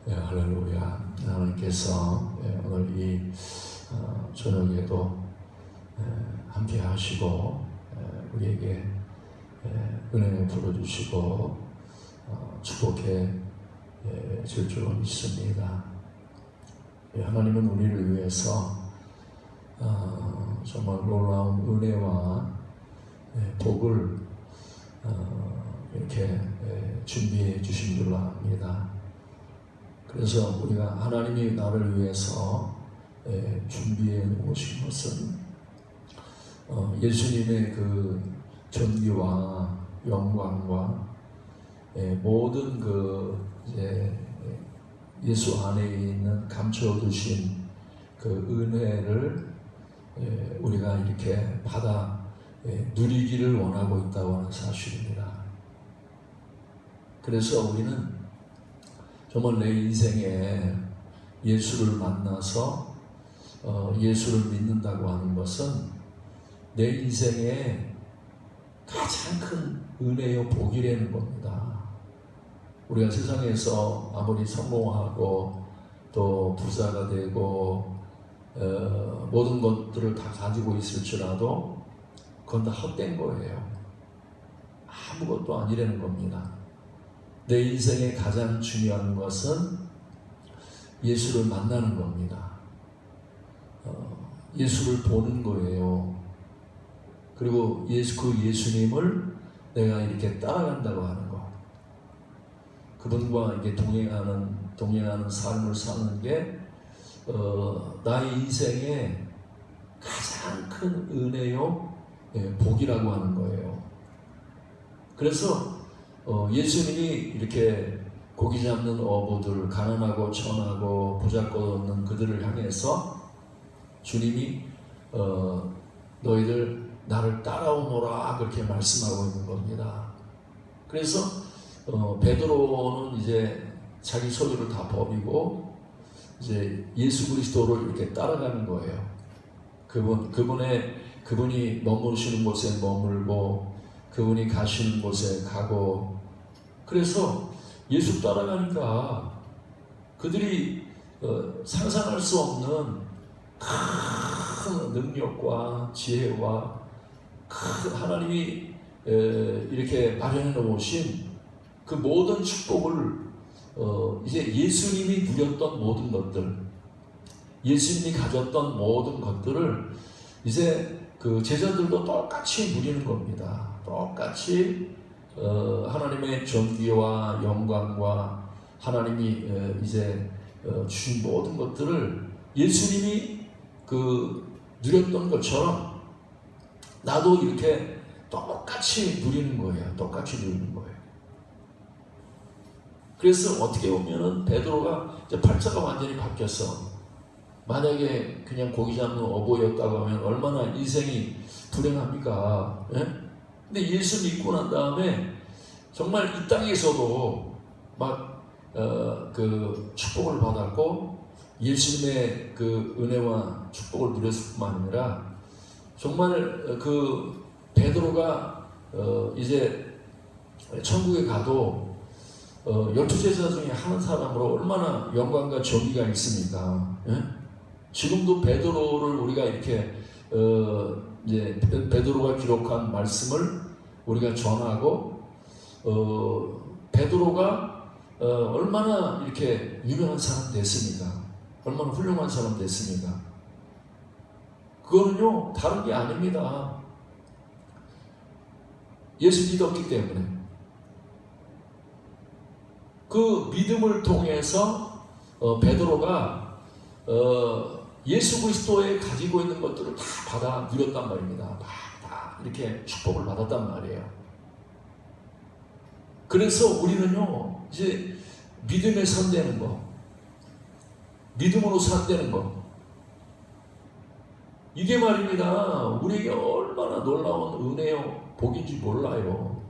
할렐루야. 하나님께서 오늘 이 저녁에도 함께 하시고 우리에게 은혜 풀어주시고 축복해 줄 줄 믿습니다. 하나님은 우리를 위해서 정말 놀라운 은혜와 복을 이렇게 준비해 주신 줄로 압니다. 그래서 우리가 하나님이 나를 위해서 준비해 놓으신 것은 예수님의 그 존귀와 영광과 모든 그 이제 예수 안에 있는 감춰두신 그 은혜를 우리가 이렇게 받아 누리기를 원하고 있다고 하는 사실입니다. 그래서 우리는 정말 내 인생에 예수를 만나서 예수를 믿는다고 하는 것은 내 인생에 가장 큰 은혜요 복이라는 겁니다. 우리가 세상에서 아무리 성공하고 또 부자가 되고 모든 것들을 다 가지고 있을지라도 그건 다 헛된 거예요. 아무것도 아니라는 겁니다. 내 인생의 가장 중요한 것은 예수를 만나는 겁니다. 예수를 보는 거예요. 그리고 그 예수님을 내가 이렇게 따라간다고 하는 거. 그분과 이게 동행하는 삶을 사는 게 나의 인생의 가장 큰 은혜요 복이라고 하는 거예요. 그래서 예수님이 이렇게 고기 잡는 어부들, 가난하고 천하고 부잣것 없는 그들을 향해서 주님이 너희들 나를 따라오너라 그렇게 말씀하고 있는 겁니다. 그래서 베드로는 이제 자기 소유를 다 버리고 이제 예수 그리스도를 이렇게 따라가는 거예요. 그분이 머무르시는 곳에 머물고 그분이 가시는 곳에 가고. 그래서 예수 따라가니까 그들이 상상할 수 없는 큰 능력과 지혜와 큰 하나님이 이렇게 마련해 놓으신 그 모든 축복을 이제 예수님이 누렸던 모든 것들, 예수님이 가졌던 모든 것들을 이제 그 제자들도 똑같이 누리는 겁니다. 똑같이 하나님의 존귀와 영광과 하나님이 이제 주신 모든 것들을 예수님이 그 누렸던 것처럼 나도 이렇게 똑같이 누리는 거예요. 똑같이 누리는 거예요. 그래서 어떻게 보면은 베드로가 이제 팔자가 완전히 바뀌었어. 만약에 그냥 고기 잡는 어부였다고 하면 얼마나 인생이 불행합니까? 예? 근데 예수 믿고 난 다음에 정말 이 땅에서도 막 그 축복을 받았고 예수님의 그 은혜와 축복을 누렸을 뿐만 아니라 정말 그 베드로가 이제 천국에 가도 12제자 중에 한 사람으로 얼마나 영광과 존귀가 있습니까? 예? 지금도 베드로를 우리가 이렇게 이제 베드로가 기록한 말씀을 우리가 전하고 베드로가 얼마나 이렇게 유명한 사람 됐습니까? 얼마나 훌륭한 사람 됐습니까? 그거는요 다른 게 아닙니다. 예수 믿었기 때문에 그 믿음을 통해서 베드로가 예수 그리스도에 가지고 있는 것들을 다 받아 누렸단 말입니다. 다 이렇게 축복을 받았단 말이에요. 그래서 우리는요 이제 믿음에 산다는 거, 믿음으로 산다는 거, 이게 말입니다. 우리에게 얼마나 놀라운 은혜요 복인지 몰라요.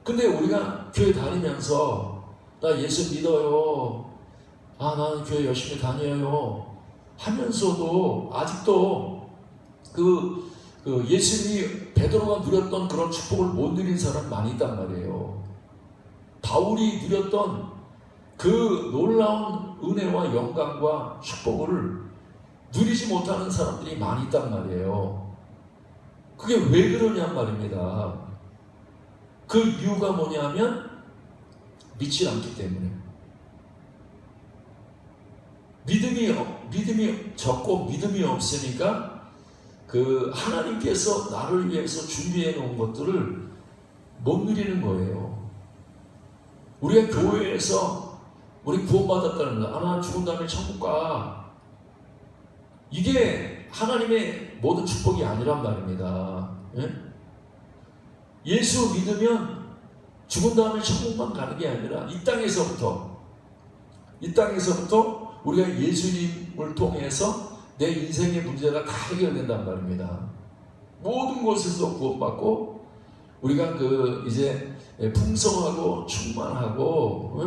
근데 우리가 교회 다니면서 나 예수 믿어요, 나는 교회 열심히 다녀요 하면서도 아직도 그 예수님이 베드로가 누렸던 그런 축복을 못 누린 사람 많이 있단 말이에요. 바울이 누렸던 그 놀라운 은혜와 영광과 축복을 누리지 못하는 사람들이 많이 있단 말이에요. 그게 왜 그러냔 말입니다. 그 이유가 뭐냐면 믿지 않기 때문에. 믿음이 적고 믿음이 없으니까 그 하나님께서 나를 위해서 준비해 놓은 것들을 못 누리는 거예요. 우리가 교회에서 우리 구원받았다는 거, 나 죽은 다음에 천국 가. 이게 하나님의 모든 축복이 아니란 말입니다. 예? 예수 믿으면 죽은 다음에 천국만 가는 게 아니라 이 땅에서부터 우리가 예수님을 통해서 내 인생의 문제가 다 해결된단 말입니다. 모든 곳에서 구원받고 우리가 이제 풍성하고 충만하고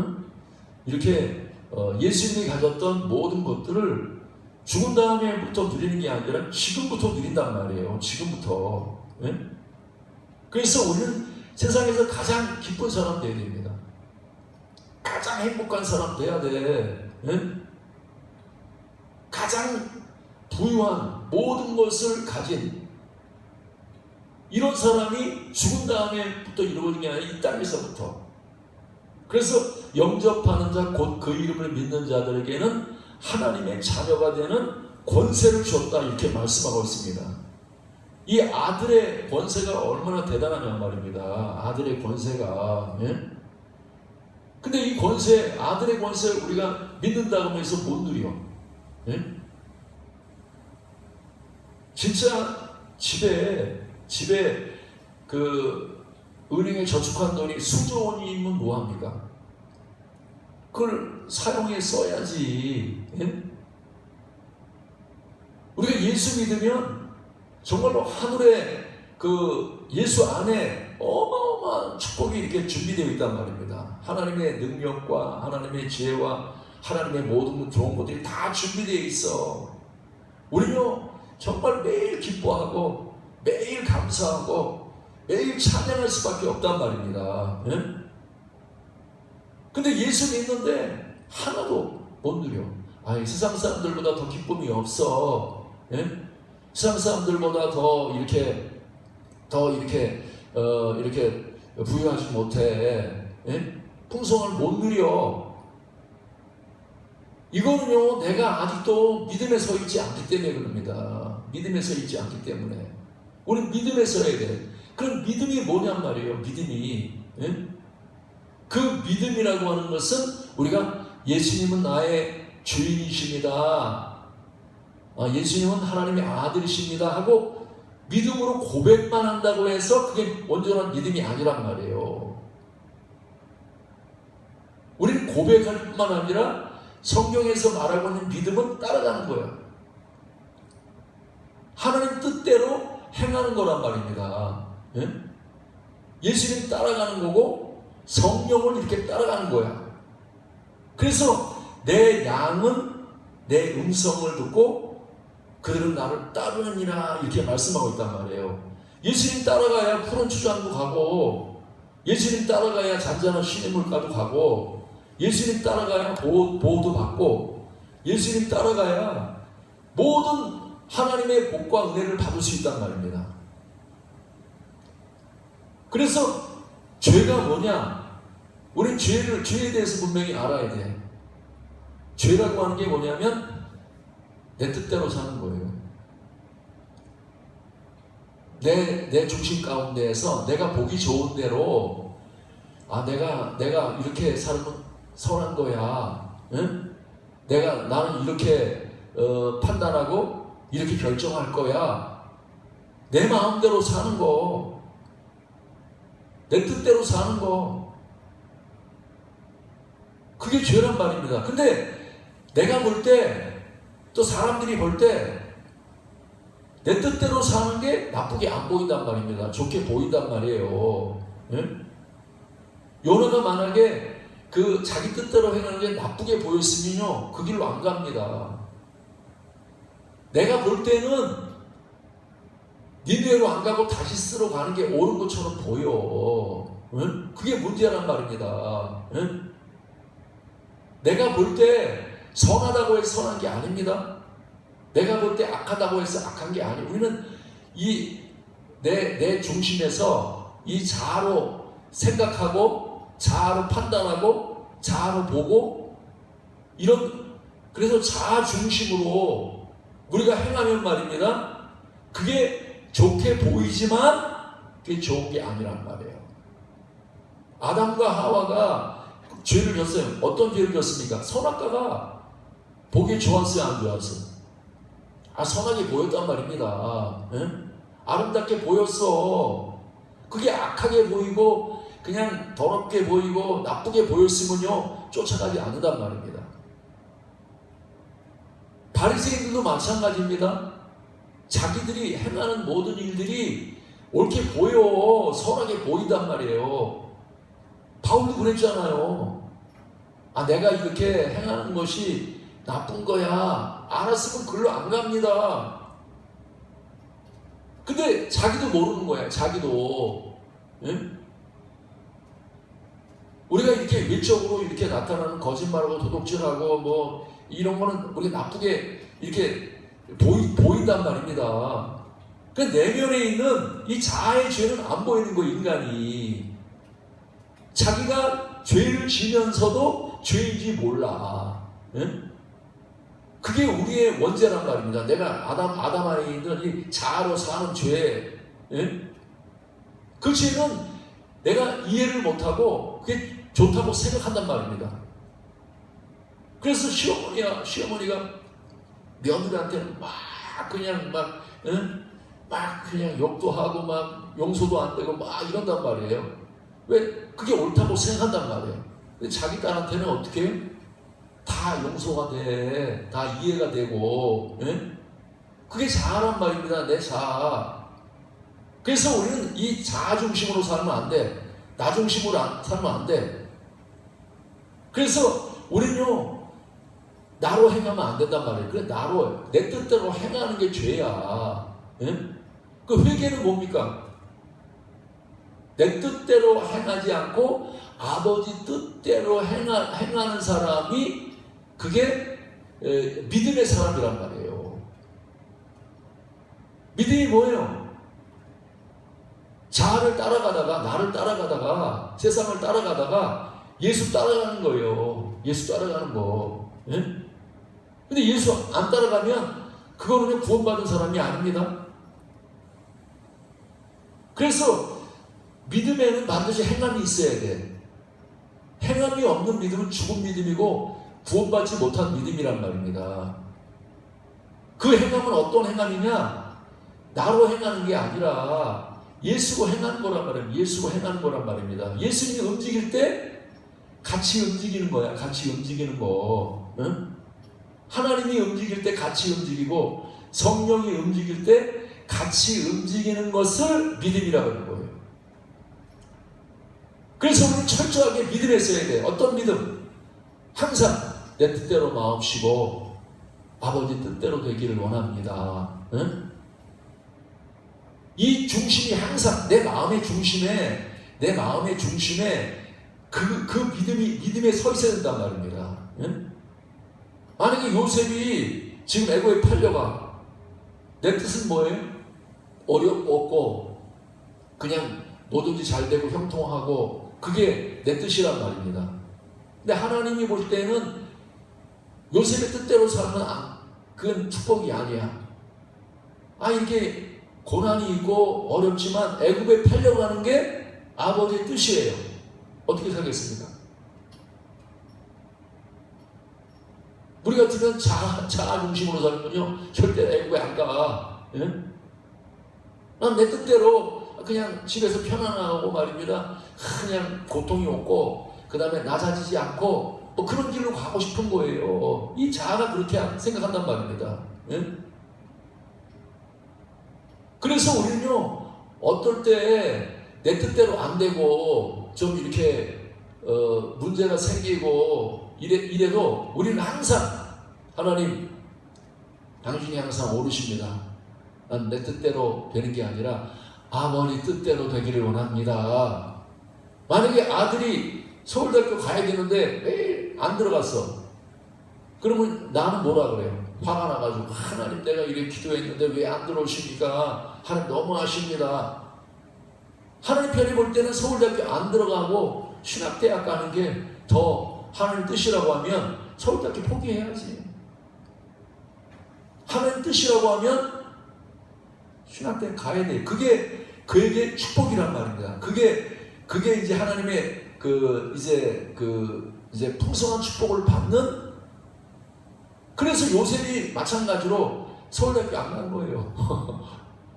이렇게 예수님이 가졌던 모든 것들을 죽은 다음에부터 누리는 게 아니라 지금부터 누린단 말이에요. 지금부터. 그래서 우리는 세상에서 가장 기쁜 사람 되어야 됩니다. 가장 행복한 사람 돼야 돼. 가장 부유한 모든 것을 가진 이런 사람이 죽은 다음에부터 이루어지는 게 아니라 이 땅에서부터. 그래서 영접하는 자 곧 그 이름을 믿는 자들에게는 하나님의 자녀가 되는 권세를 주었다 이렇게 말씀하고 있습니다. 이 아들의 권세가 얼마나 대단하냐 말입니다. 아들의 권세가. 근데 이 권세, 아들의 권세를 우리가 믿는다고 해서 못 누려. 진짜 집에 그 은행에 저축한 돈이 수조 원이면 뭐합니까? 그걸 사용해 써야지. 우리가 예수 믿으면 정말로 하늘에 그 예수 안에 어마어마한 축복이 이렇게 준비되어 있단 말입니다. 하나님의 능력과 하나님의 지혜와 하나님의 모든 좋은 것들이 다 준비되어 있어. 우리는 정말 매일 기뻐하고 매일 감사하고 매일 찬양할 수밖에 없단 말입니다. 근데 예수 믿는데 하나도 못 누려. 세상 사람들보다 더 기쁨이 없어. 세상 사람들보다 더 이렇게 부유하지 못해. 풍성을 못 누려. 이거는요, 내가 아직도 믿음에 서 있지 않기 때문에 그럽니다. 믿음에 서 있지 않기 때문에. 우리는 믿음에 서야 돼. 그럼 믿음이 뭐냔 말이에요, 믿음이. 그 믿음이라고 하는 것은 우리가 예수님은 나의 주인이십니다. 예수님은 하나님의 아들이십니다 하고 믿음으로 고백만 한다고 해서 그게 온전한 믿음이 아니란 말이에요. 우리는 고백할 뿐만 아니라 성경에서 말하고 있는 믿음은 따라가는 거예요. 하나님 뜻대로 행하는 거란 말입니다. 예수님 따라가는 거고 성령을 이렇게 따라가는 거야. 그래서 내 양은 내 음성을 듣고 그들은 나를 따르느니라 이렇게 말씀하고 있단 말이에요. 예수님 따라가야 푸른 추장도 가고, 예수님 따라가야 잔잔한 시냇물가도 가고, 예수님 따라가야 보호도 받고, 예수님 따라가야 모든 하나님의 복과 은혜를 받을 수 있단 말입니다. 그래서 죄가 뭐냐? 우린 죄에 대해서 분명히 알아야 돼. 죄라고 하는 게 뭐냐면 내 뜻대로 사는 거예요. 내 중심 가운데에서 내가 보기 좋은 대로 내가 이렇게 살면 선한 거야. 응? 나는 이렇게 판단하고 이렇게 결정할 거야. 내 마음대로 사는 거, 내 뜻대로 사는 거, 그게 죄란 말입니다. 근데 내가 볼 때, 또 사람들이 볼 때 내 뜻대로 사는 게 나쁘게 안 보인단 말입니다. 좋게 보인단 말이에요. 요나가 만약에 그 자기 뜻대로 행하는 게 나쁘게 보였으면요, 그 길로 안 갑니다. 내가 볼 때는 니네로 안 가고 다시스로 가는 게 옳은 것처럼 보여. 그게 문제란 말입니다. 내가 볼 때 선하다고 해서 선한 게 아닙니다. 내가 볼 때 악하다고 해서 악한 게 아니에요. 우리는 내 중심에서 이 자아로 생각하고 자아로 판단하고 자아로 보고 그래서 자아 중심으로 우리가 행하면 말입니다. 그게 좋게 보이지만 그게 좋은 게 아니란 말이에요. 아담과 하와가 죄를 졌어요. 어떤 죄를 졌습니까? 선악과가 보기 좋았어요, 안 좋았어요? 선하게 보였단 말입니다. 예? 아름답게 보였어. 그게 악하게 보이고 그냥 더럽게 보이고 나쁘게 보였으면요 쫓아가지 않는단 말입니다. 바리새인들도 마찬가지입니다. 자기들이 행하는 모든 일들이 옳게 보여, 선하게 보인단 말이에요. 바울도 그랬잖아요. 내가 이렇게 행하는 것이 나쁜 거야. 알았으면 글로 안 갑니다. 근데 자기도 모르는 거야. 자기도. 예? 우리가 이렇게 외적으로 이렇게 나타나는 거짓말하고 도둑질하고 뭐 이런 거는 우리가 나쁘게 이렇게 보인단 말입니다. 그 내면에 있는 이 자아의 죄는 안 보이는 거예요, 인간이. 자기가 죄를 지면서도 죄인지 몰라. 예? 그게 우리의 원죄란 말입니다. 내가 아담 안에 있는 이 자아로 사는 죄, 예? 그 죄는 내가 이해를 못하고 그게 좋다고 생각한단 말입니다. 그래서 시어머니가 며느리한테는 막 그냥 욕도 하고 막 용서도 안 되고 막 이런단 말이에요. 왜? 그게 옳다고 생각한단 말이에요. 근데 자기 딸한테는 어떻게 해요? 다 용서가 돼. 다 이해가 되고. 예? 그게 자아란 말입니다. 내 자아. 그래서 우리는 이 자아 중심으로 살면 안 돼. 나 중심으로 살면 안 돼. 그래서 우리는요 나로 행하면 안 된단 말이에요. 그래 나로 내 뜻대로 행하는 게 죄야. 예? 그 회개는 뭡니까? 내 뜻대로 행하지 않고 아버지 뜻대로 행하는 사람이 그게 믿음의 사람이란 말이에요. 믿음이 뭐예요? 자아를 따라가다가 나를 따라가다가 세상을 따라가다가 예수 따라가는 거예요. 예수 따라가는 거. 예? 근데 예수 안 따라가면 그거는 구원받은 사람이 아닙니다. 그래서 믿음에는 반드시 행함이 있어야 돼. 행함이 없는 믿음은 죽은 믿음이고 구원받지 못한 믿음이란 말입니다. 그 행함은 어떤 행함이냐? 나로 행하는 게 아니라 예수로 행하는 거란 말입니다. 예수로 행하는 거란 말입니다. 예수님이 움직일 때 같이 움직이는 거야. 같이 움직이는 거. 응? 하나님이 움직일 때 같이 움직이고 성령이 움직일 때 같이 움직이는 것을 믿음이라고 하는 거예요. 그래서 우리는 철저하게 믿음에 써야 돼요. 어떤 믿음? 항상 내 뜻대로 마옵시고 아버지 뜻대로 되기를 원합니다. 응? 이 중심이 항상 내 마음의 중심에 그 믿음에 서 있어야 된단 말입니다. 응? 만약에 요셉이 지금 애고에 팔려가 내 뜻은 뭐예요? 어렵고 그냥 뭐든지 잘 되고 형통하고 그게 내 뜻이란 말입니다. 근데 하나님이 볼 때는 요셉의 뜻대로 살면 그건 축복이 아니야. 이렇게 고난이 있고 어렵지만 애굽에 팔려가는 게 아버지의 뜻이에요. 어떻게 살겠습니까? 우리 같으면 자아 중심으로 살면요 절대 애굽에 안 가. 예? 난 내 뜻대로 그냥 집에서 편안하고 말입니다. 그냥 고통이 없고 그 다음에 낮아지지 않고 뭐 그런 길로 가고 싶은 거예요. 이 자아가 그렇게 생각한단 말입니다. 예? 그래서 우리는요 어떨 때 내 뜻대로 안 되고 좀 이렇게 문제가 생기고 이래도 우리는 항상 하나님 당신이 항상 옳으십니다. 난 내 뜻대로 되는 게 아니라 아버지 뜻대로 되기를 원합니다. 만약에 아들이 서울대학교 가야 되는데 매일 안 들어갔어. 그러면 나는 뭐라 그래요? 화가 나가지고 하나님 내가 이렇게 기도했는데 왜 안 들어오십니까? 하나님 너무하십니다. 하나님 편히 볼 때는 서울대학교 안 들어가고 신학대학 가는 게 더 하나님 뜻이라고 하면 서울대학교 포기해야지. 하나님 뜻이라고 하면 신학대학 가야 돼. 그게 그에게 축복이란 말입니다. 그게 이제 하나님의 이제 풍성한 축복을 받는. 그래서 요셉이 마찬가지로 서울대학교 안 간 거예요.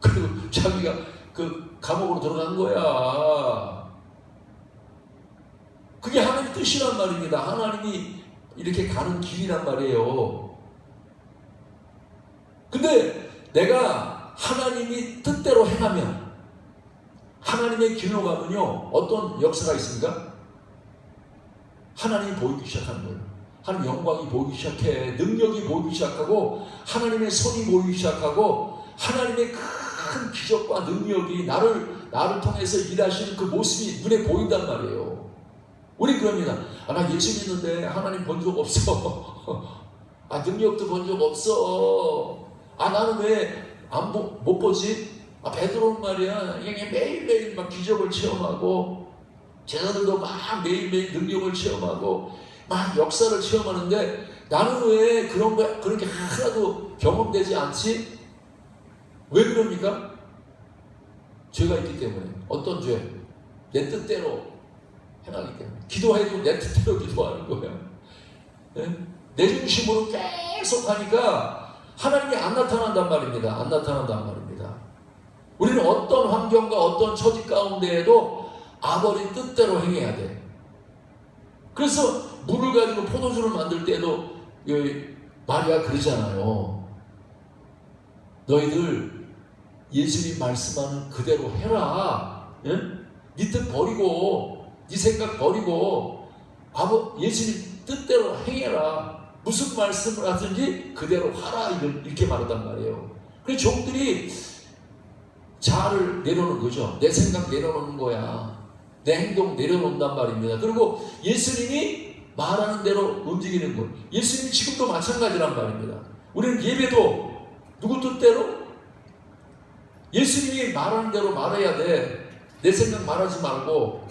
그리고 자기가 그 감옥으로 들어간 거야. 그게 하나님의 뜻이란 말입니다. 하나님이 이렇게 가는 길이란 말이에요. 근데 내가 하나님이 뜻대로 행하면, 하나님의 길로 가면요, 어떤 역사가 있습니까? 하나님이 보이기 시작하는 거예요. 하나님 영광이 보이기 시작해. 능력이 보이기 시작하고, 하나님의 손이 보이기 시작하고, 하나님의 큰 기적과 능력이 나를 통해서 일하시는 그 모습이 눈에 보인단 말이에요. 우리 그럽니다. 나 예수 믿는데 하나님 본 적 없어. 능력도 본 적 없어. 나는 왜 못 보지? 베드로는 말이야, 이게 매일매일 막 기적을 체험하고, 제자들도 막 매일매일 능력을 체험하고, 막 역사를 체험하는데, 나는 왜 그렇게 하나도 경험되지 않지? 왜 그럽니까? 죄가 있기 때문에. 어떤 죄? 내 뜻대로 행하기 때문에. 기도해도 내 뜻대로 기도하는 거야. 네? 내 중심으로 계속 하니까 하나님이 안 나타난단 말입니다. 안 나타난단 말입니다. 우리는 어떤 환경과 어떤 처지 가운데에도 아버지 뜻대로 행해야 돼. 그래서 물을 가지고 포도주를 만들 때도 마리아 그러잖아요. 너희들 예수님 말씀하는 그대로 해라. 예? 네 뜻 버리고, 네 생각 버리고 예수님 뜻대로 행해라. 무슨 말씀을 하든지 그대로 하라. 이렇게 말하단 말이에요. 그래서 종들이 자아를 내려놓는 거죠. 내 생각 내려놓는 거야. 내 행동 내려놓는단 말입니다. 그리고 예수님이 말하는 대로 움직이는 것. 예수님이 지금도 마찬가지란 말입니다. 우리는 예배도 누구 뜻대로? 예수님이 말하는 대로 말해야 돼. 내 생각 말하지 말고.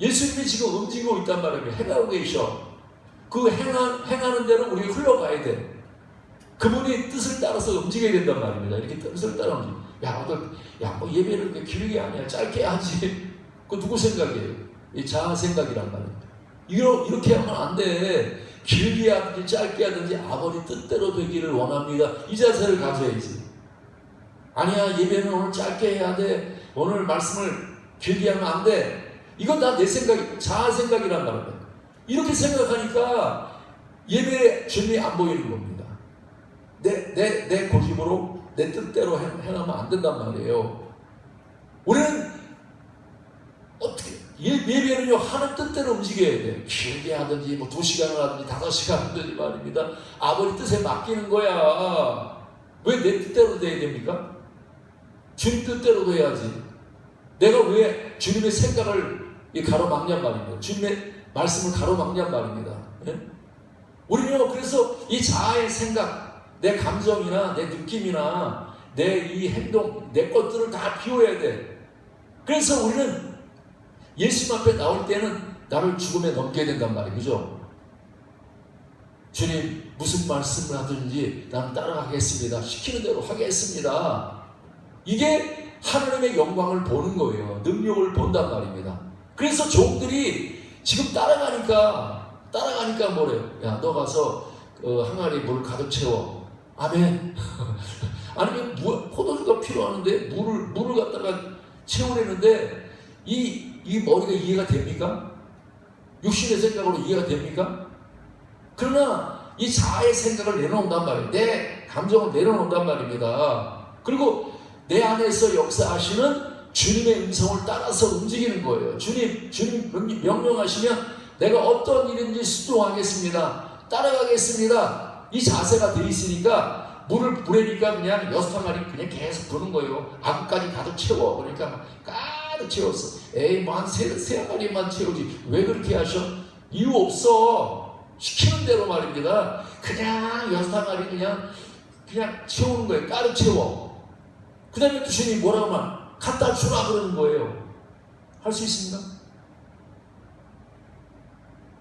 예수님이 지금 움직이고 있단 말입니다. 행하고 계셔. 그 행하는 대로 우리가 흘러가야 돼. 그분이 뜻을 따라서 움직여야 된단 말입니다. 이렇게 뜻을 따라 움직여. 뭐 예배를 그렇게 길게 하냐, 짧게 하지. 그 누구 생각이에요? 이 자아 생각이란 말이에요. 이렇게 하면 안 돼. 길게 하든지 짧게 하든지 아버지 뜻대로 되기를 원합니다. 이 자세를 가져야지. 아니야, 예배는 오늘 짧게 해야 돼. 오늘 말씀을 길게 하면 안 돼. 이건 다 내 생각, 자아 생각이란 말입니다. 이렇게 생각하니까 예배의 준비 안 보이는 겁니다. 내 고집으로 내 뜻대로 행하면 안 된단 말이에요. 우리는 어떻게 예배는요, 하는 뜻대로 움직여야 돼. 길게 하든지 뭐 2시간을 하든지 5시간 하든지 말입니다. 아버지 뜻에 맡기는 거야. 왜 내 뜻대로 돼야 됩니까? 주님 뜻대로 돼야지. 내가 왜 주님의 생각을 가로막냔 말입니다. 주님의 말씀을 가로막냔 말입니다. 예? 우리는 그래서 이 자아의 생각, 내 감정이나 내 느낌이나 내 이 행동, 내 것들을 다 비워야 돼. 그래서 우리는 예수님 앞에 나올 때는 나를 죽음에 넘겨야 된단 말이에요. 그죠? 주님 무슨 말씀을 하든지 나는 따라가겠습니다. 시키는 대로 하겠습니다. 이게 하나님의 영광을 보는 거예요. 능력을 본단 말입니다. 그래서 종들이 지금 따라가니까 뭐래요? 야, 너 가서 항아리 물 가득 채워. 아멘. 아니면 포도주가 필요하는데 물을 갖다가 채우려는데 이 머리가 이해가 됩니까? 육신의 생각으로 이해가 됩니까? 그러나 이 자아의 생각을 내려놓는단 말이에요. 내 감정을 내려놓는단 말입니다. 그리고 내 안에서 역사하시는 주님의 음성을 따라서 움직이는 거예요. 주님 명령하시면 내가 어떤 일인지 순종하겠습니다. 따라가겠습니다. 이 자세가 돼 있으니까 물을 부으니까 그냥 6항아리 그냥 계속 부는 거예요. 앞까지 가득 채워. 그러니까 가득 채웠어. 에이 뭐 한 세 마리만 채우지 왜 그렇게 하셔? 이유 없어. 시키는 대로 말입니다. 그냥 6항아리 그냥 채우는 거예요. 가득 채워. 그 다음에 또 주님이 뭐라고 하면 갖다 주라 그러는 거예요. 할 수 있습니까?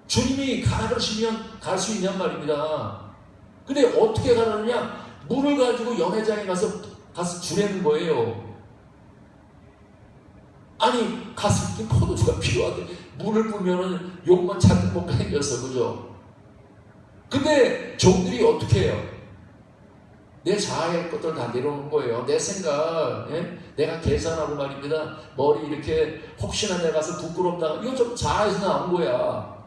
주님이 가라 그러시면 갈 수 있냔 말입니다. 근데 어떻게 가라느냐? 물을 가지고 연회장에 가서 주라는 거예요. 아니 가서 포도주가 필요하대. 물을 부으면은 욕만 잔뜩 먹게 생겼어. 그죠? 근데 종들이 어떻게 해요? 내 자아의 것들 다 내려오는 거예요. 내 생각, 예? 내가 계산하고 말입니다. 머리 이렇게 혹시나 내가 가서 부끄럽다. 이거 좀 자아에서 나온 거야.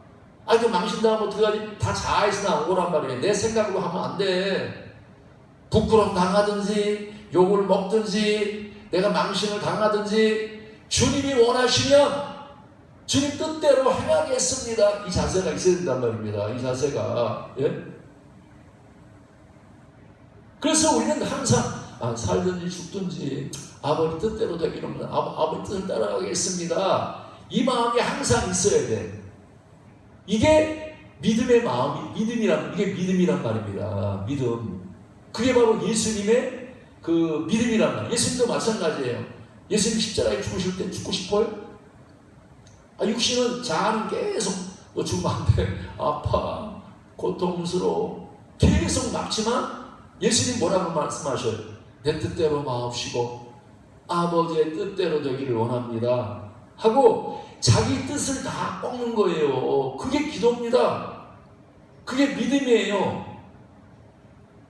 그 망신당하면 어떡하지? 다 자아에서 나온 거란 말이에요. 내 생각으로 하면 안 돼. 부끄럼 당하든지 욕을 먹든지 내가 망신을 당하든지 주님이 원하시면 주님 뜻대로 행하겠습니다. 이 자세가 있어야 된단 말입니다. 이 자세가. 예? 그래서 우리는 항상 살든지 죽든지 아버지 뜻대로 되기를 아버지 뜻을 따라가겠습니다. 이 마음이 항상 있어야 돼. 이게 믿음의 마음이 이게 믿음이란 말입니다. 믿음. 그게 바로 예수님의 그 믿음이란 말이에요. 예수님도 마찬가지예요. 예수님 십자가에 죽으실 때 죽고 싶어요? 육신은 자아는 계속 너 죽으면 안 돼. 아파. 고통스러워. 계속 막지만 예수님 뭐라고 말씀하셔요? 내 뜻대로 마옵시고 아버지의 뜻대로 되기를 원합니다. 하고 자기 뜻을 다 꺾는 거예요. 그게 기도입니다. 그게 믿음이에요.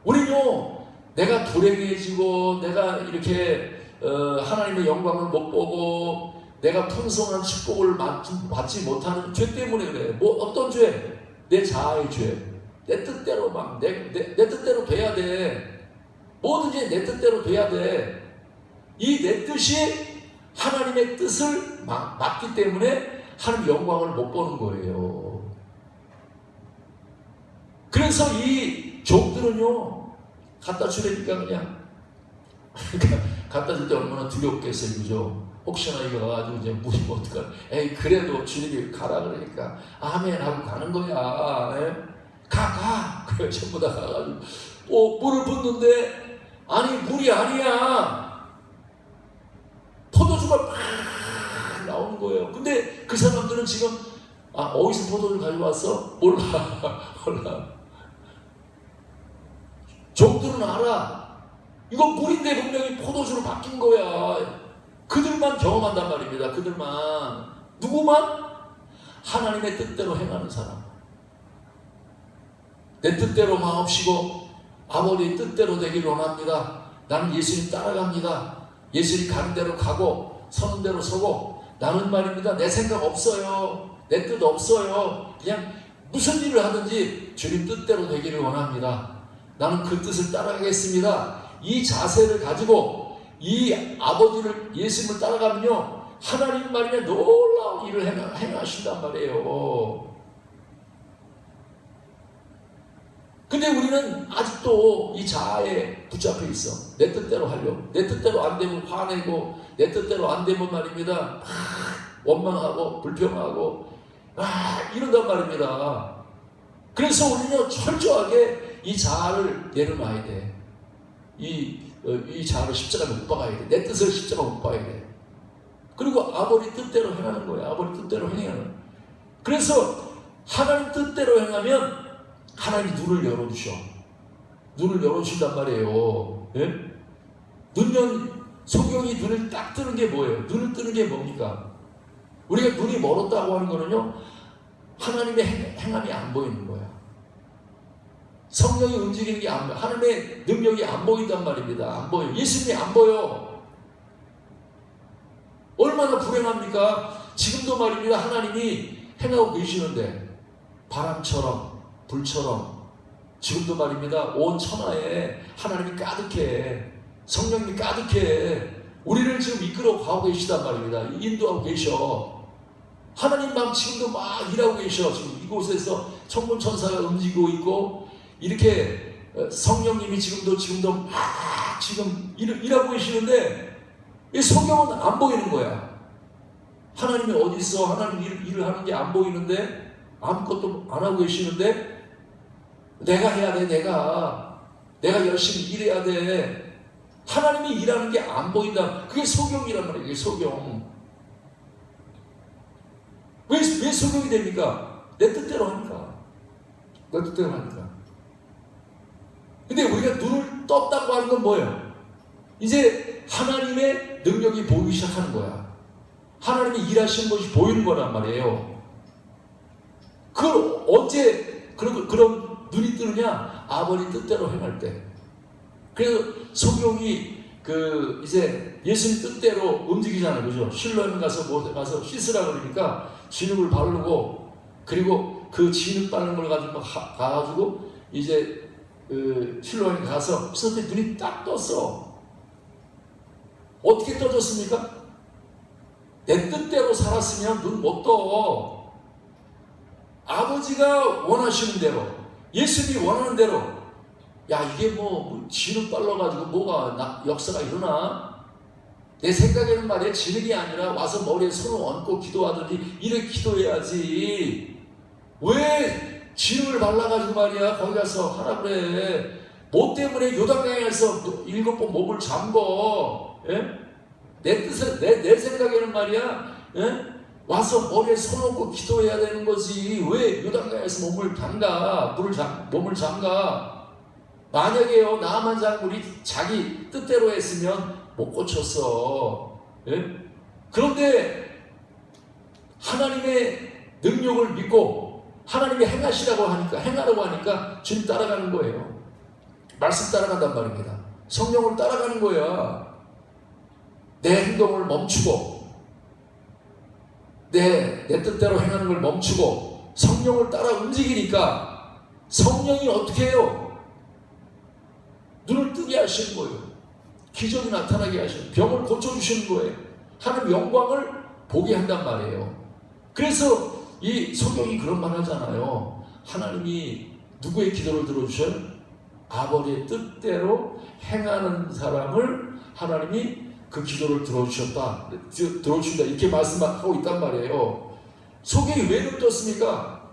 우리는요, 내가 불행해지고 내가 이렇게 하나님의 영광을 못 보고 내가 풍성한 축복을 받지 못하는 죄 때문에 그래. 어떤 죄? 내 자아의 죄. 내 뜻대로 내 뜻대로 돼야 돼. 뭐든지 내 뜻대로 돼야 돼. 이 내 뜻이 하나님의 뜻을 막기 때문에 하나님 영광을 못 보는 거예요. 그래서 이 종들은요, 갖다 주려니까 그냥 갖다 줄 때 얼마나 두렵겠어요. 그죠? 혹시나 이거 가지고 이제 물이면 어떡하나. 에이, 그래도 주님이 가라 그러니까 아멘 하고 가는 거야. 네? 가. 그래, 전부 다 가가지고 물을 붓는데 아니 물이 아니야. 포도주가 막 나오는 거예요. 근데 그 사람들은 지금 어디서 포도주를 가져왔어? 몰라. 종들은 알아. 이거 물인데 분명히 포도주로 바뀐 거야. 그들만 경험한단 말입니다. 그들만. 누구만? 하나님의 뜻대로 행하는 사람. 내 뜻대로 마옵시고 아버지의 뜻대로 되기를 원합니다. 나는 예수님 따라갑니다. 예수님 가는 대로 가고 서는 대로 서고 나는 말입니다. 내 생각 없어요. 내 뜻 없어요. 그냥 무슨 일을 하든지 주님 뜻대로 되기를 원합니다. 나는 그 뜻을 따라가겠습니다. 이 자세를 가지고 이 아버지를 예수님을 따라가면요 하나님 말이면 놀라운 일을 행하신단 말이에요. 근데 우리는 아직도 이 자아에 붙잡혀 있어. 내 뜻대로 하려고. 내 뜻대로 안 되면 화내고 내 뜻대로 안 되면 말입니다 원망하고 불평하고 이런단 말입니다. 그래서 우리는 철저하게 이 자아를 내려놔야 돼. 이 자아를 십자가에 못 박아야 돼. 내 뜻을 십자가에 못 박아야 돼. 그리고 아버지 뜻대로 행하는 거예요. 아버지 뜻대로 행하는. 그래서 하나님 뜻대로 행하면 하나님이 눈을 열어주셔. 눈을 열어주신단 말이에요. 예? 소경이 눈을 딱 뜨는 게 뭐예요? 눈을 뜨는 게 뭡니까? 우리가 눈이 멀었다고 하는 거는요, 하나님의 행함이 안 보이는 거야. 성령이 움직이는 게 안 보여. 하나님의 능력이 안 보인단 말입니다. 안 보여. 예수님이 안 보여. 얼마나 불행합니까? 지금도 말입니다. 하나님이 행하고 계시는데 바람처럼 불처럼 지금도 말입니다. 온 천하에 하나님이 가득해. 성령님이 가득해. 우리를 지금 이끌어 가고 계시단 말입니다. 인도하고 계셔. 하나님 막 지금도 막 일하고 계셔. 지금 이곳에서 천군천사가 움직이고 있고 이렇게 성령님이 지금도 막 지금 일하고 계시는데 이 성경은 안 보이는 거야. 하나님이 어디 있어? 하나님 일을 하는 게 안 보이는데, 아무것도 안 하고 계시는데, 내가 해야 돼. 내가 열심히 일해야 돼. 하나님이 일하는 게 안 보인다. 그게 소경이란 말이에요. 그게 소경. 왜 소경이 됩니까? 내 뜻대로 하니까. 내 뜻대로 하니까. 근데 우리가 눈을 떴다고 하는 건 뭐예요? 이제 하나님의 능력이 보이기 시작하는 거야. 하나님이 일하시는 것이 보이는 거란 말이에요. 그걸 언제 그런 눈이 뜨느냐? 아버지 뜻대로 행할 때. 그래서 소경이 이제 예수님 뜻대로 움직이잖아요. 그죠? 실로암 가서 씻으라 그러니까 진흙을 바르고, 그리고 그 진흙 바른 걸 가지고 이제 실로암에 가서 씻었더니 눈이 딱 떴어. 어떻게 떠졌습니까? 내 뜻대로 살았으면 눈 못 떠. 아버지가 원하시는 대로, 예수님이 원하는 대로. 야, 이게 뭐 진흙 발라가지고 뭐가 역사가 일어나? 내 생각에는 말이야, 진흙이 아니라 와서 머리에 손을 얹고 기도하더니 이렇게 기도해야지. 왜 진흙을 발라가지고 말이야 거기 가서 하라 그래? 뭐 때문에 요단강에서 7번 몸을 잠궈? 예? 내 뜻에 내 생각에는 말이야, 예? 와서 머리에 손 얹고 기도해야 되는 거지. 왜 요단강에서 몸을 잠가? 만약에요, 나만 장군이 자기 뜻대로 했으면 못 고쳤어. 예? 그런데 하나님의 능력을 믿고 하나님이 행하라고 하니까 주님 따라가는 거예요. 말씀 따라간단 말입니다. 성령을 따라가는 거야. 내 행동을 멈추고, 내 뜻대로 행하는 걸 멈추고 성령을 따라 움직이니까 성령이 어떻게 해요? 눈을 뜨게 하시는 거예요. 기적이 나타나게 하시는, 병을 고쳐주시는 거예요. 하나님 영광을 보게 한단 말이에요. 그래서 이 소경이 그런 말 하잖아요. 하나님이 누구의 기도를 들어주셔요? 아버지의 뜻대로 행하는 사람을 하나님이 그 기도를 들어주신다. 이렇게 말씀하고 있단 말이에요. 소경이 왜 눈 떴습니까?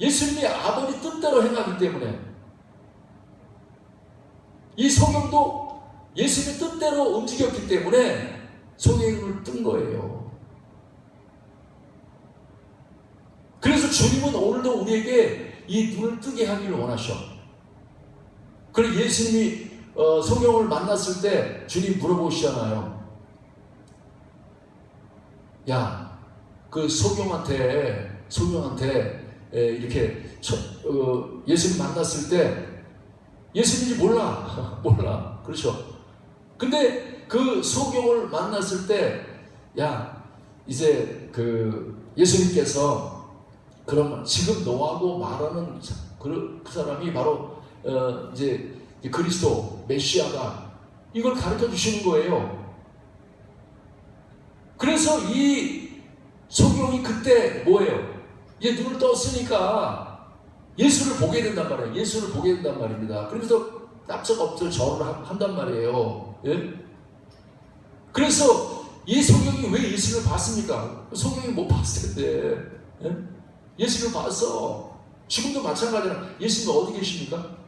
예수님이 아버지 뜻대로 행하기 때문에. 이 소경도 예수님의 뜻대로 움직였기 때문에 소경이 눈을 뜬 거예요. 그래서 주님은 오늘도 우리에게 이 눈을 뜨게 하기를 원하셔. 그리고 예수님이 소경을 만났을 때 주님 물어보시잖아요. 야, 그 소경한테 이렇게 예수님 만났을 때 예수님인지 몰라. 그렇죠? 근데 그 소경을 만났을 때, 야, 이제 예수님께서 그러면 지금 너하고 말하는 그 사람이 바로 이제 그리스도 메시아다. 이걸 가르쳐 주시는 거예요. 그래서 이 소경이 그때 뭐예요? 이제 눈을 떴으니까 예수를 보게 된단 말이에요. 예수를 보게 된단 말입니다. 그래서 납작 엎드려 절을 한단 말이에요. 예? 그래서 이 소경이 왜 예수를 봤습니까? 소경이 못 봤을 텐데. 예? 예수를 봤어. 지금도 마찬가지야. 예수님 어디 계십니까?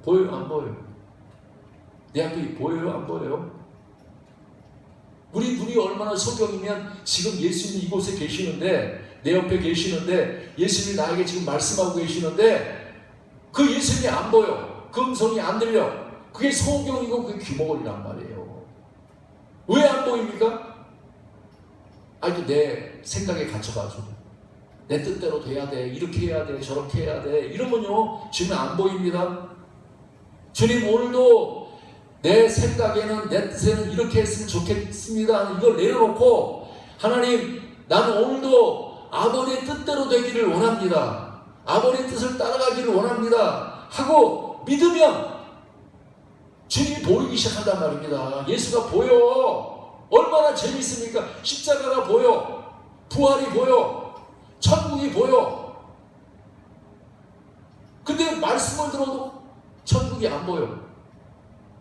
보여요? 안 보여요? 내 앞에 보여요? 안 보여요? 우리 눈이 얼마나 소경이면 지금 예수님이 이곳에 계시는데, 내 옆에 계시는데, 예수님이 나에게 지금 말씀하고 계시는데 그 예수님이 안 보여. 그 음성이 안 들려. 그게 소경이고 그게 귀머거리란 말이에요. 왜 안 보입니까? 아니, 내 생각에 갇혀가지고 내 뜻대로 돼야 돼, 이렇게 해야 돼, 저렇게 해야 돼, 이러면요 주님 안 보입니다. 주님 오늘도 내 생각에는, 내 뜻에는 이렇게 했으면 좋겠습니다, 이걸 내려놓고 하나님, 나는 오늘도 아버지의 뜻대로 되기를 원합니다, 아버지의 뜻을 따라가기를 원합니다 하고 믿으면 주님이 보이기 시작한단 말입니다. 예수가 보여. 얼마나 재밌습니까? 십자가가 보여, 부활이 보여, 천국이 보여. 근데 말씀을 들어도 천국이 안 보여.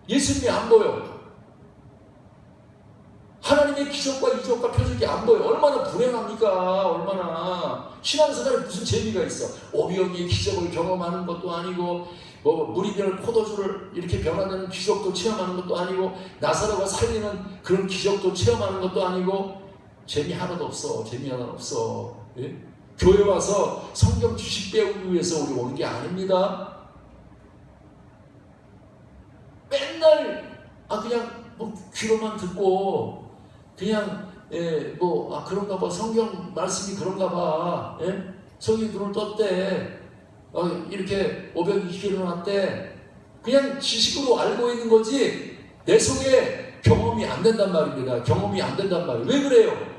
예수님이 안 보여. 하나님의 하나님의 기적과 이적과 표적이 안 보여. 얼마나 불행합니까? 얼마나. 신앙생활에 무슨 재미가 있어? 오병이의 기적을 경험하는 것도 아니고, 물이 변을 포도주를 이렇게 변화되는 기적도 체험하는 것도 아니고, 나사로가 살리는 그런 기적도 체험하는 것도 아니고, 재미 하나도 없어. 재미 하나도 없어. 예? 교회 와서 성경 지식 배우기 위해서 우리 오는 게 아닙니다. 맨날 그냥 귀로만 듣고 그냥 그런가 봐. 성경 말씀이 그런가 봐. 예? 성경이 눈을 떴대. 이렇게 오병이 일어났대. 그냥 지식으로 알고 있는 거지 내 속에 경험이 안 된단 말입니다. 경험이 안 된단 말이에요. 왜 그래요?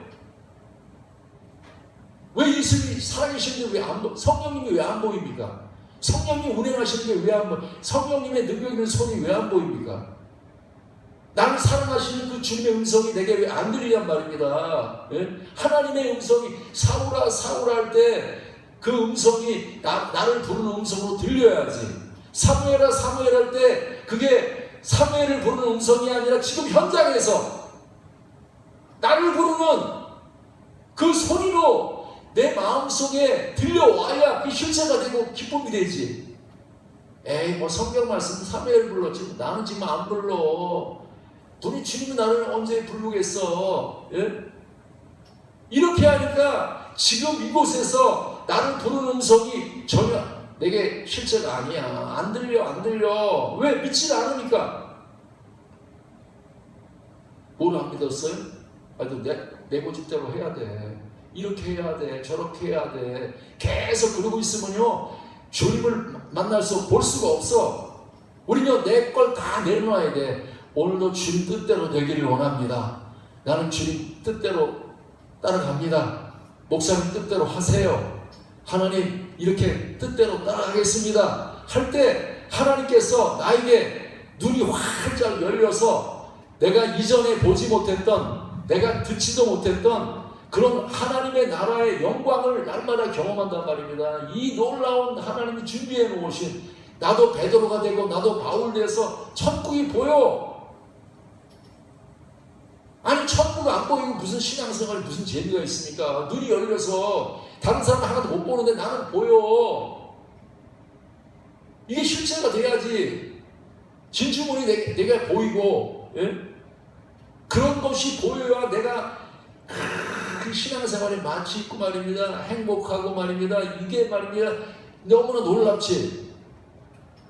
왜 예수님이 살아계시는데 왜 안 성령님이 왜 안 보입니까? 성령님 운행하시는 게 왜 안 보여? 성령님의 능력 있는 손이 왜 안 보입니까? 나를 사랑하시는 그 주님의 음성이 내게 왜 안 들리란 말입니다. 예? 하나님의 음성이 사울아 사울아 할 때 그 음성이 나를 부르는 음성으로 들려야지. 사무엘아 사무엘 할 때 그게 사무엘을 부르는 음성이 아니라 지금 현장에서 나를 부르는 그 소리로 내 마음속에 들려와야 그 실체가 되고 기쁨이 되지. 에이 성경 말씀 사무엘 불렀지 나는 지금 안 불러. 우리 주님이 나를 언제 부르겠어. 예? 이렇게 하니까 지금 이곳에서 나를 부르는 음성이 전혀 내게 실체가 아니야. 안 들려. 왜? 믿지 않으니까. 뭘 안 믿었어요? 내 고집대로 해야 돼. 이렇게 해야 돼. 저렇게 해야 돼. 계속 그러고 있으면요 주님을 만나서 볼 수가 없어. 우리는 내 걸 다 내려놔야 돼. 오늘도 주님 뜻대로 되기를 원합니다. 나는 주님 뜻대로 따라갑니다. 목사님 뜻대로 하세요. 하나님 이렇게 뜻대로 따라가겠습니다. 할 때 하나님께서 나에게 눈이 활짝 열려서 내가 이전에 보지 못했던, 내가 듣지도 못했던 그런 하나님의 나라의 영광을 날마다 경험한단 말입니다. 이 놀라운 하나님이 준비해 놓으신, 나도 베드로가 되고 나도 바울 돼서 천국이 보여. 아니 천국 안 보이고 무슨 신앙생활에 무슨 재미가 있습니까? 눈이 열려서 다른 사람 하나도 못 보는데 나는 보여. 이게 실체가 돼야지. 진주문이 내가 보이고, 예? 그런 것이 보여야 내가 그 신앙생활에 마치 있고 말입니다. 행복하고 말입니다. 이게 말입니다. 너무나 놀랍지.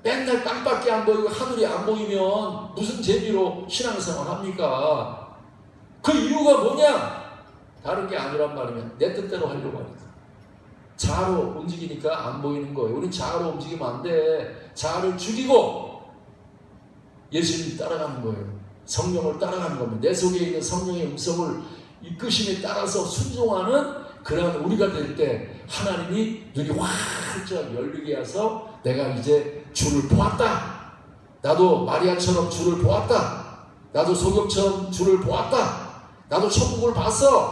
맨날 땅밖에 안 보이고 하늘이 안 보이면 무슨 재미로 신앙생활 합니까? 그 이유가 뭐냐? 다른 게 아니란 말이면 내 뜻대로 하려고 하니까. 자아로 움직이니까 안 보이는 거예요. 우리 자아로 움직이면 안 돼. 자아를 죽이고 예수님 따라가는 거예요. 성령을 따라가는 겁니다. 내 속에 있는 성령의 음성을 이끄심에 따라서 순종하는 그러한 우리가 될 때 하나님이 눈이 활짝 열리게 해서 내가 이제 주를 보았다. 나도 마리아처럼 주를 보았다. 나도 소경처럼 주를 보았다. 나도 천국을 봤어.